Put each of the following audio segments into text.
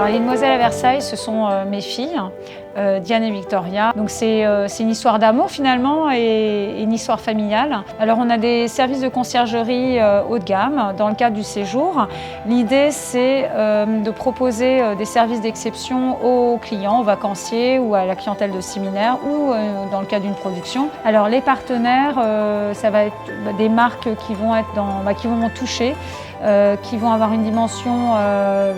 Alors les demoiselles à Versailles, ce sont mes filles, Diane et Victoria. Donc c'est une histoire d'amour finalement et une histoire familiale. Alors on a des services de conciergerie haut de gamme dans le cadre du séjour. L'idée c'est de proposer des services d'exception aux clients, aux vacanciers ou à la clientèle de séminaire ou dans le cadre d'une production. Alors les partenaires, ça va être des marques qui vont être qui vont me toucher, qui vont avoir une dimension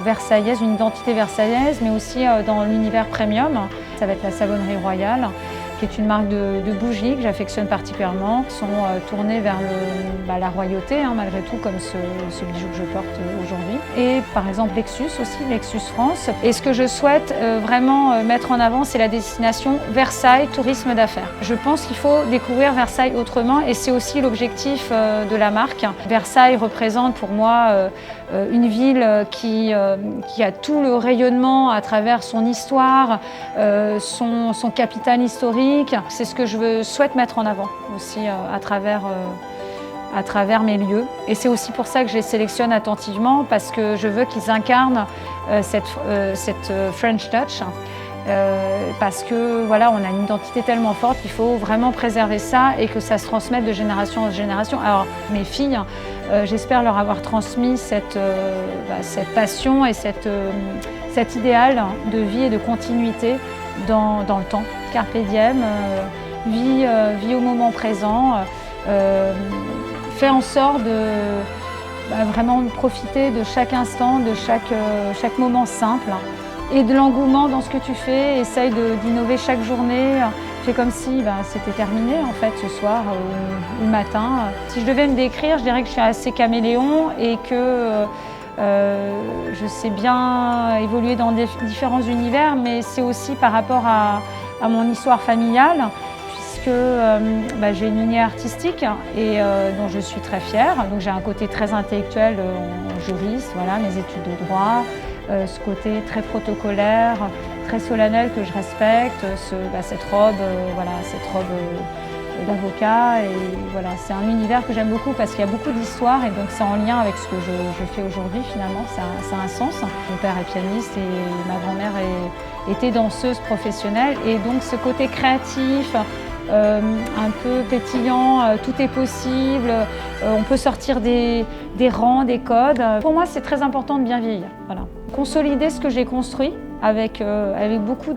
versaillaise, une identité versaillaise, mais aussi dans l'univers premium. Ça va être la Savonnerie Royale, qui est une marque de bougies que j'affectionne particulièrement, qui sont tournées vers la royauté, malgré tout, comme ce bijou que je porte aujourd'hui. Et par exemple Lexus aussi, Lexus France. Et ce que je souhaite vraiment mettre en avant, c'est la destination Versailles Tourisme d'affaires. Je pense qu'il faut découvrir Versailles autrement et c'est aussi l'objectif de la marque. Versailles représente pour moi une ville qui a tout le rayonnement à travers son histoire, son capital historique. C'est ce que je souhaite mettre en avant aussi à travers mes lieux. Et c'est aussi pour ça que je les sélectionne attentivement, parce que je veux qu'ils incarnent cette French touch. Parce que voilà, on a une identité tellement forte qu'il faut vraiment préserver ça et que ça se transmette de génération en génération. Alors mes filles, j'espère leur avoir transmis cette passion et cet idéal de vie et de continuité dans le temps. Carpe diem, vis au moment présent, fais en sorte de vraiment profiter de chaque instant, de chaque moment simple et de l'engouement dans ce que tu fais. Essaye d'innover chaque journée. Fais comme si c'était terminé en fait ce soir ou le matin. Si je devais me décrire, je dirais que je suis assez caméléon et que je sais bien évoluer dans différents univers, mais c'est aussi par rapport à mon histoire familiale, puisque j'ai une lignée artistique et dont je suis très fière. Donc j'ai un côté très intellectuel en juriste, voilà, mes études de droit, ce côté très protocolaire, très solennel que je respecte, cette robe d'avocat. Et voilà, c'est un univers que j'aime beaucoup parce qu'il y a beaucoup d'histoires et donc c'est en lien avec ce que je fais aujourd'hui finalement, ça a un sens. Mon père est pianiste et ma grand-mère était danseuse professionnelle et donc ce côté créatif, un peu pétillant, tout est possible, on peut sortir des rangs, des codes. Pour moi, c'est très important de bien vieillir. Voilà. Consolider ce que j'ai construit avec beaucoup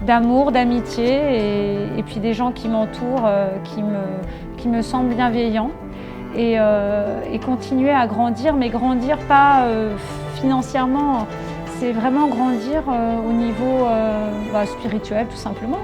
d'amour, d'amitié et puis des gens qui m'entourent, qui me semblent bienveillants et continuer à grandir, mais grandir pas financièrement, c'est vraiment grandir au niveau spirituel tout simplement.